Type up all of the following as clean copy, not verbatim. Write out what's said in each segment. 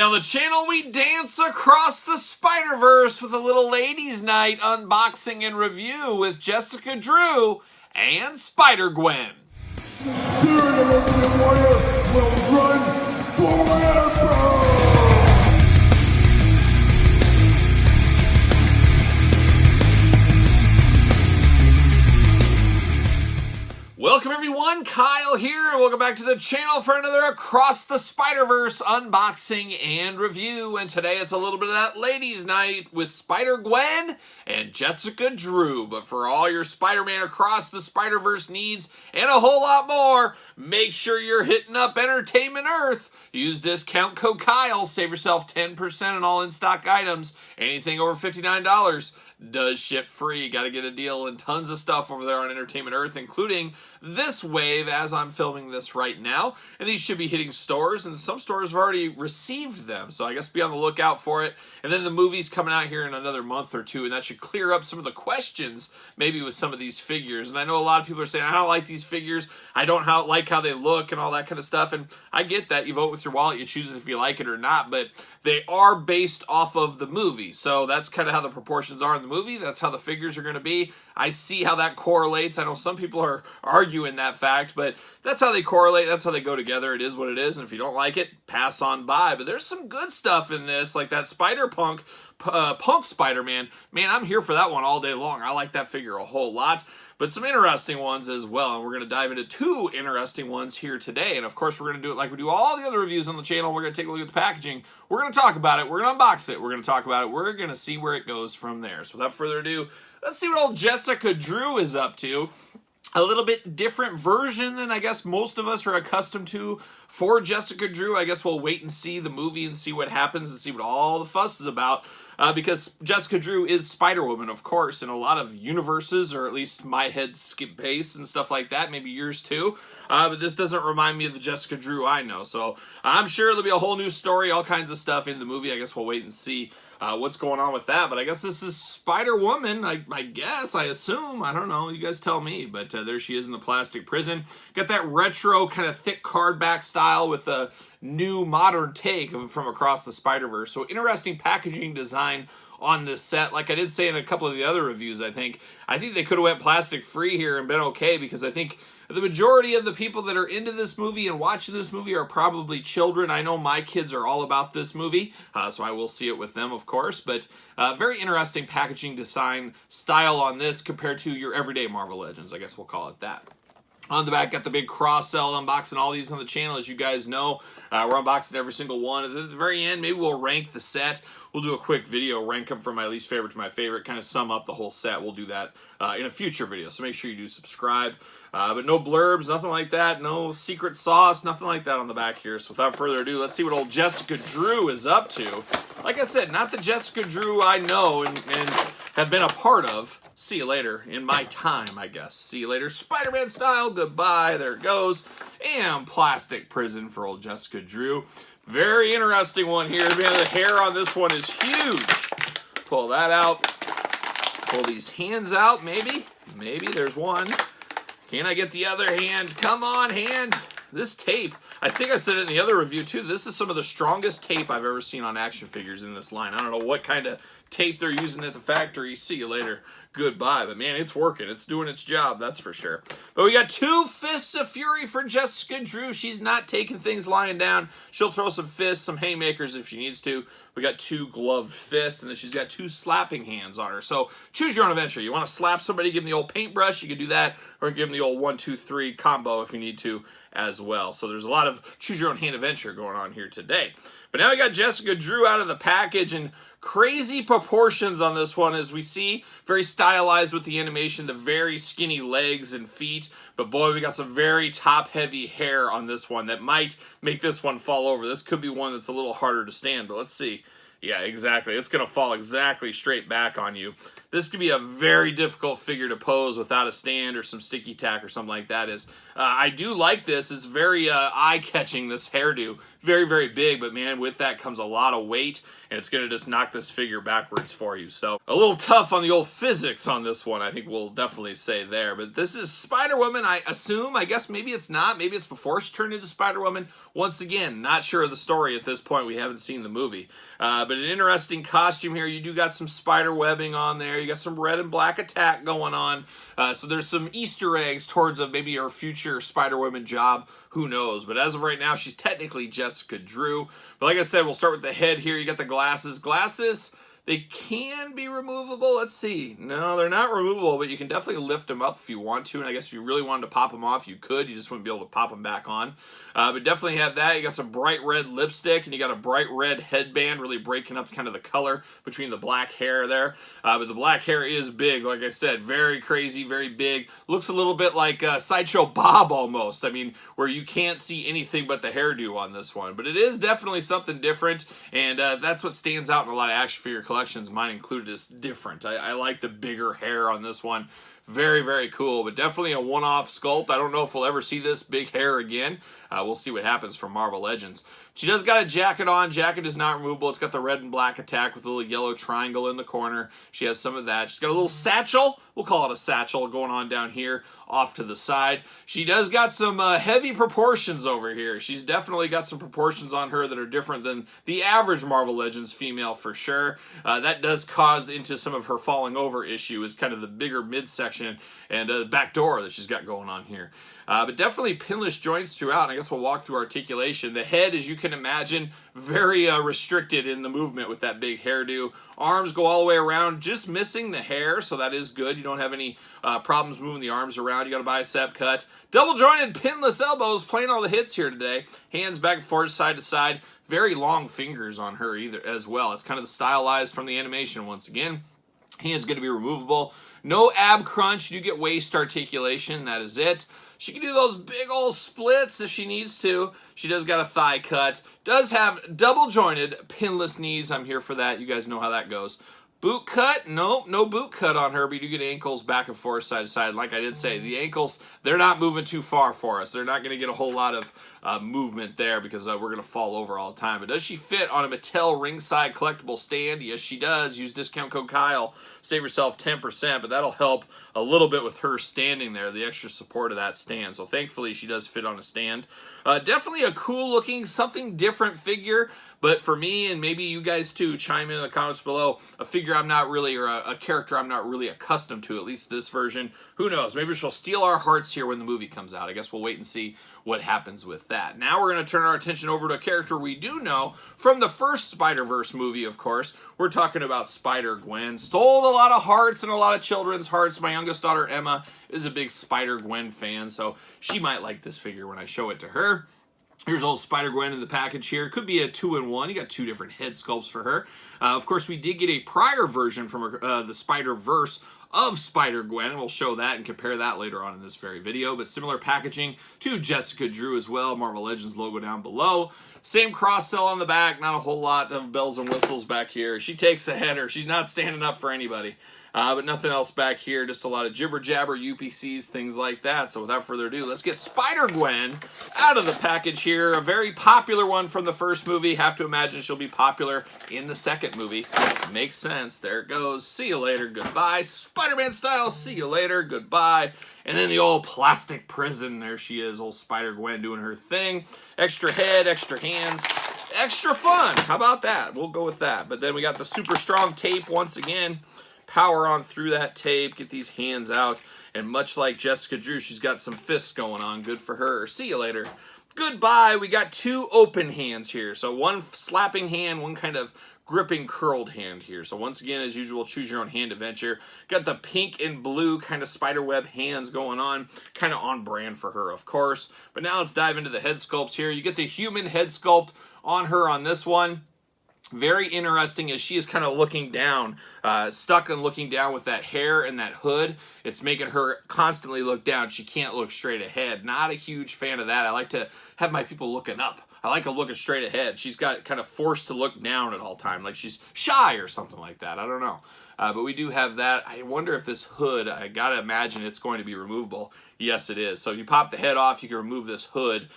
on the channel, we dance across the Spider-Verse with a little ladies' night unboxing and review with Jessica Drew and Spider-Gwen. The spirit of the warrior will run forever! Welcome everyone, Kyle here, and welcome back to the channel for another Across the Spider-Verse unboxing and review. And today it's a little bit of that ladies' night with Spider-Gwen and Jessica Drew. But for all your Spider-Man Across the Spider-Verse needs and a whole lot more, make sure you're hitting up Entertainment Earth. Use discount code Kyle, save yourself 10% on all in-stock items. Anything over $59 does ship free. Got to get a deal and tons of stuff over there on Entertainment Earth, including this wave as I'm filming this right now. And these should be hitting stores, and some stores have already received them, so I guess be on the lookout for it. And then the movie's coming out here in another month or two, and that should clear up some of the questions maybe with some of these figures. And I know a lot of people are saying, I don't like these figures, I don't like how they look and all that kind of stuff, and I get that. You vote with your wallet, you choose if you like it or not, but they are based off of the movie, so that's kind of how the proportions are in the movie. That's how the figures are going to be. I see how that correlates. I know some people are arguing that fact, but that's how they correlate. That's how they go together. It is what it is, and if you don't like it, pass on by. But there's some good stuff in this, like that Punk Spider-Man. Man, I'm here for that one all day long. I like that figure a whole lot. But some interesting ones as well, and we're going to dive into two interesting ones here today. And of course, we're going to do it like we do all the other reviews on the channel. We're going to take a look at the packaging. We're going to talk about it. We're going to unbox it. We're going to talk about it. We're going to see where it goes from there. So without further ado, let's see what old Jessica Drew is up to. A little bit different version than I guess most of us are accustomed to for Jessica Drew. I guess we'll wait and see the movie and see what happens and see what all the fuss is about. Because Jessica Drew is Spider-Woman, of course, in a lot of universes, or at least my head skip base and stuff like that, maybe yours too. But this doesn't remind me of the Jessica Drew I know. So I'm sure there'll be a whole new story, all kinds of stuff in the movie. I guess we'll wait and see what's going on with that. But I guess this is Spider-Woman, I guess, I assume. I don't know. You guys tell me. But there she is in the plastic prison. Got that retro kind of thick cardback style with a new modern take from Across the Spider-Verse. So interesting packaging design on this set. Like I did say in a couple of the other reviews, I think they could have went plastic free here and been okay, because I think the majority of the people that are into this movie and watching this movie are probably children. I know my kids are all about this movie, so I will see it with them, of course. But very interesting packaging design style on this compared to your everyday Marvel Legends. I guess we'll call it that. On the back, got the big cross-sell, unboxing all these on the channel. As you guys know, we're unboxing every single one. At the very end, maybe we'll rank the set. We'll do a quick video, rank them from my least favorite to my favorite, kind of sum up the whole set. We'll do that in a future video, so make sure you do subscribe. But no blurbs, nothing like that, no secret sauce, nothing like that on the back here. So without further ado, let's see what old Jessica Drew is up to. Like I said, not the Jessica Drew I know and have been a part of. See you later in my time, I guess. See you later, Spider-Man style. Goodbye. There it goes. And plastic prison for old Jessica Drew. Very interesting one here. Man, the hair on this one is huge. Pull that out. Pull these hands out, maybe. Maybe there's one. Can I get the other hand? Come on, hand. This tape, I think I said it in the other review too, this is some of the strongest tape I've ever seen on action figures in this line. I don't know what kind of tape they're using at the factory. See you later. Goodbye. But man, it's working. It's doing its job, that's for sure. But we got two fists of fury for Jessica Drew. She's not taking things lying down. She'll throw some fists, some haymakers if she needs to. We got two gloved fists, and then she's got two slapping hands on her. So choose your own adventure. You want to slap somebody, give them the old paintbrush, you can do that, or give them the old 1, 2, 3 combo if you need to as well. So there's a lot of choose your own hand adventure going on here today. But now we got Jessica Drew out of the package, and crazy proportions on this one, as we see. Very stylized with the animation, the very skinny legs and feet. But boy, we got some very top-heavy hair on this one that might make this one fall over. This could be one that's a little harder to stand, but let's see. Yeah, exactly. It's going to fall exactly straight back on you. This could be a very difficult figure to pose without a stand or some sticky tack or something like that, as I do like this. It's very eye-catching, this hairdo. Very, very big, but man, with that comes a lot of weight, and it's going to just knock this figure backwards for you. So a little tough on the old physics on this one, I think we'll definitely say there. But this is Spider-Woman, I assume. I guess maybe it's not. Maybe it's before she turned into Spider-Woman. Once again, not sure of the story at this point. We haven't seen the movie. But an interesting costume here. You do got some spider webbing on there. You got some red and black attack going on. So there's some Easter eggs towards maybe her future Spider-Woman job. Who knows? But as of right now, she's technically Jessica Drew. But like I said, we'll start with the head here. You got the glasses. Glasses, they can be removable. Let's see. No, they're not removable, but you can definitely lift them up if you want to. And I guess if you really wanted to pop them off, you could. You just wouldn't be able to pop them back on. But definitely have that. You got some bright red lipstick, and you got a bright red headband, really breaking up kind of the color between the black hair there. But the black hair is big, like I said. Very crazy, very big. Looks a little bit like Sideshow Bob almost. I mean, where you can't see anything but the hairdo on this one. But it is definitely something different, and that's what stands out in a lot of action figure collections. Mine included, is different. I like the bigger hair on this one. Very, very cool, but definitely a one-off sculpt. I don't know if we'll ever see this big hair again. We'll see what happens from Marvel Legends. She does got a jacket on. Jacket is not removable. It's got the red and black attack with a little yellow triangle in the corner. She has some of that. She's got a little satchel. We'll call it a satchel going on down here off to the side. She does got some heavy proportions over here. She's definitely got some proportions on her that are different than the average Marvel Legends female for sure. That does cause into some of her falling over issue is kind of the bigger midsection and the back door that she's got going on here. But definitely pinless joints throughout. I guess we'll walk through articulation. The head, as you can imagine, very restricted in the movement with that big hairdo. Arms go all the way around, just missing the hair, so that is good. You don't have any problems moving the arms around. You got a bicep cut. Double jointed pinless elbows, playing all the hits here today. Hands back and forth, side to side. Very long fingers on her either as well. It's kind of the stylized from the animation once again. Hands going to be removable. No ab crunch. You do get waist articulation. That is it. She can do those big old splits if she needs to. She does got a thigh cut. Does have double jointed pinless knees. I'm here for that. You guys know how that goes. Boot cut? Nope, no boot cut on her, but you do get ankles back and forth, side to side. Like I did say, the ankles, they're not moving too far for us. They're not going to get a whole lot of movement there because we're going to fall over all the time. But does she fit on a Mattel ringside collectible stand? Yes, she does. Use discount code Kyle. Save yourself 10%, but that'll help a little bit with her standing there, the extra support of that stand. So thankfully, she does fit on a stand. Definitely a cool looking, something different figure. But for me, and maybe you guys too, chime in the comments below, a figure I'm not really, or a character I'm not really accustomed to, at least this version. Who knows? Maybe she'll steal our hearts here when the movie comes out. I guess we'll wait and see what happens with that. Now we're going to turn our attention over to a character we do know from the first Spider-Verse movie, of course. We're talking about Spider-Gwen. Stole a lot of hearts and a lot of children's hearts. My youngest daughter, Emma, is a big Spider-Gwen fan, so she might like this figure when I show it to her. Here's old Spider-Gwen in the package here. Could be a 2-in-1. You got two different head sculpts for her. Of course, we did get a prior version from the Spider-Verse of Spider-Gwen, and we'll show that and compare that later on in this very video. But similar packaging to Jessica Drew as well. Marvel Legends logo down below. Same cross-sell on the back. Not a whole lot of bells and whistles back here. She takes a header. She's not standing up for anybody. But nothing else back here, just a lot of jibber-jabber, UPCs, things like that. So without further ado, let's get Spider-Gwen out of the package here. A very popular one from the first movie. Have to imagine she'll be popular in the second movie. Makes sense. There it goes. See you later. Goodbye. Spider-Man style. See you later. Goodbye. And then the old plastic prison. There she is, old Spider-Gwen doing her thing. Extra head, extra hands. Extra fun. How about that? We'll go with that. But then we got the super strong tape once again. Power on through that tape, get these hands out, and much like Jessica Drew, she's got some fists going on. Good for her. See you later. Goodbye. We got two open hands here. So one slapping hand, one kind of gripping curled hand here. So once again, as usual, choose your own hand adventure. Got the pink and blue kind of spiderweb hands going on. Kind of on brand for her, of course. But now let's dive into the head sculpts here. You get the human head sculpt on her on this one. Very interesting as she is kind of looking down, stuck and looking down with that hair and that hood. It's making her constantly look down. She can't look straight ahead. Not a huge fan of that. I like to have my people looking up. I like them looking straight ahead. She's got kind of forced to look down at all time, like she's shy or something like that. I don't know. But we do have that. I wonder if this hood, I gotta imagine it's going to be removable. Yes, it is. So if you pop the head off, you can remove this hood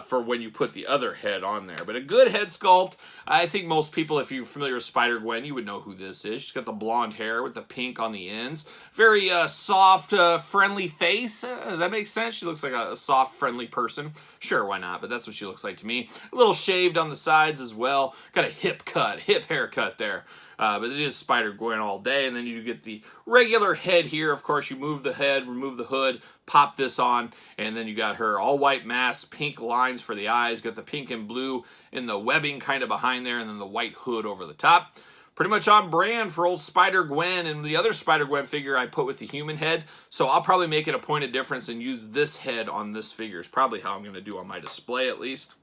for when you put the other head on there. But a good head sculpt. I think most people, if you're familiar with Spider-Gwen, you would know who this is. She's got the blonde hair with the pink on the ends. Very soft, friendly face. Does that make sense? She looks like a soft, friendly person. Sure, why not? But that's what she looks like to me. A little shaved on the sides as well. Got a hip haircut there. But it is Spider-Gwen all day, and then you get the regular head here. Of course, you move the head, remove the hood, pop this on, and then you got her all-white mask, pink lines for the eyes, got the pink and blue in the webbing kind of behind there, and then the white hood over the top. Pretty much on brand for old Spider-Gwen, and the other Spider-Gwen figure I put with the human head, so I'll probably make it a point of difference and use this head on this figure. It's probably how I'm going to do on my display, at least.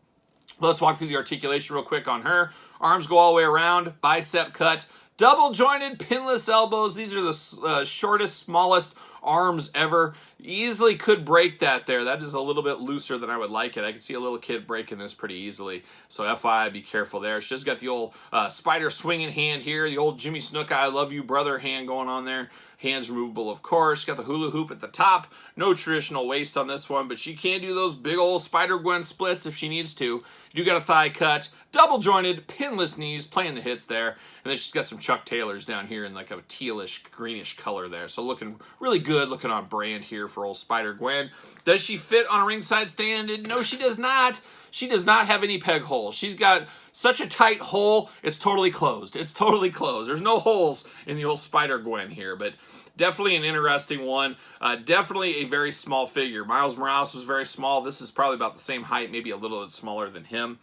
Let's walk through the articulation real quick on her. Arms go all the way around, bicep cut, double jointed, pinless elbows. These are the shortest, smallest arms ever. Easily could break that there. That is a little bit looser than I would like it. I can see a little kid breaking this pretty easily. So FYI, be careful there. She's just got the old spider swinging hand here. The old Jimmy Snuka, I love you brother hand going on there. Hands removable, of course. Got the hula hoop at the top. No traditional waist on this one, but she can do those big old Spider-Gwen splits if she needs to. You do got a thigh cut, double jointed, pinless knees, playing the hits there. And then she's got some Chuck Taylors down here in like a tealish, greenish color there. So looking really good, looking on brand here for old Spider-Gwen. Does she fit on a ringside stand? No, she does not. She does not have any peg holes. She's got such a tight hole, it's totally closed. It's totally closed. There's no holes in the old Spider-Gwen here, but definitely an interesting one. Definitely a very small figure. Miles Morales was very small. This is probably about the same height, maybe a little bit smaller than him.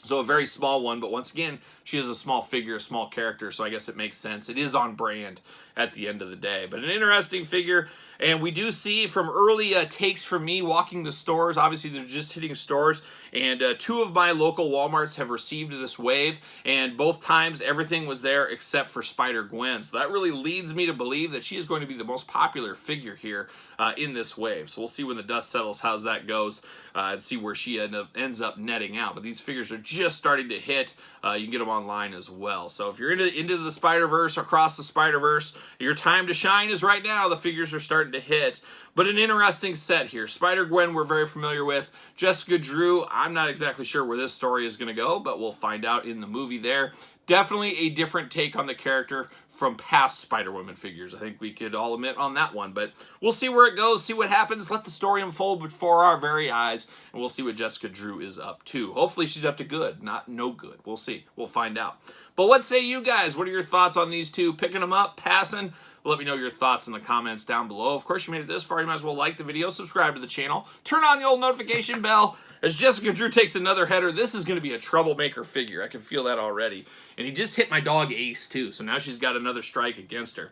So a very small one, but once again, she is a small figure, a small character, so I guess it makes sense. It is on brand at the end of the day. But an interesting figure, and we do see from early takes from me walking the stores, obviously they're just hitting stores, and 2 of my local Walmarts have received this wave, and both times everything was there except for Spider-Gwen. So that really leads me to believe that she is going to be the most popular figure here in this wave. So we'll see when the dust settles how that goes and see where she ends up netting out. But these figures are just starting to hit. You can get them online as well. So if you're into the Spider-Verse, across the Spider-Verse, your time to shine is right now. The figures are starting to hit. But an interesting set here. Spider-Gwen we're very familiar with. Jessica Drew, I'm not exactly sure where this story is going to go, but we'll find out in the movie there. Definitely a different take on the character from past Spider-Woman figures. I think we could all admit on that one, but we'll see where it goes, see what happens, let the story unfold before our very eyes, and we'll see what Jessica Drew is up to. Hopefully she's up to good, not no good. We'll see. We'll find out. But what say you guys? What are your thoughts on these two? Picking them up, passing? Let me know your thoughts in the comments down below. Of course, you made it this far, you might as well like the video, subscribe to the channel, turn on the old notification bell. As Jessica Drew takes another header, this is going to be a troublemaker figure. I can feel that already. And he just hit my dog Ace, too, so now she's got another strike against her.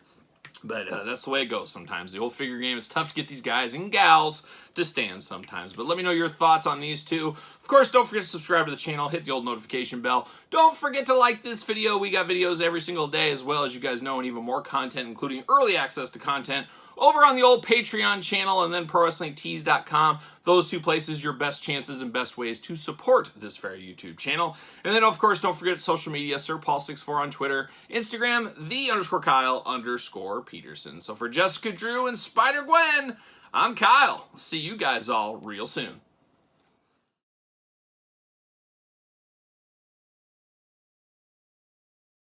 But that's the way it goes sometimes. The old figure game, it's tough to get these guys and gals to stand sometimes. But let me know your thoughts on these two. Of course, don't forget to subscribe to the channel. Hit the old notification bell. Don't forget to like this video. We got videos every single day, as well as you guys know, and even more content, including early access to content over on the old Patreon channel and then ProWrestlingTees.com. Those 2 places, your best chances and best ways to support this very YouTube channel. And then, of course, don't forget social media, SirPaul64 on Twitter, Instagram, _Kyle_Peterson. So for Jessica Drew and Spider-Gwen, I'm Kyle. See you guys all real soon.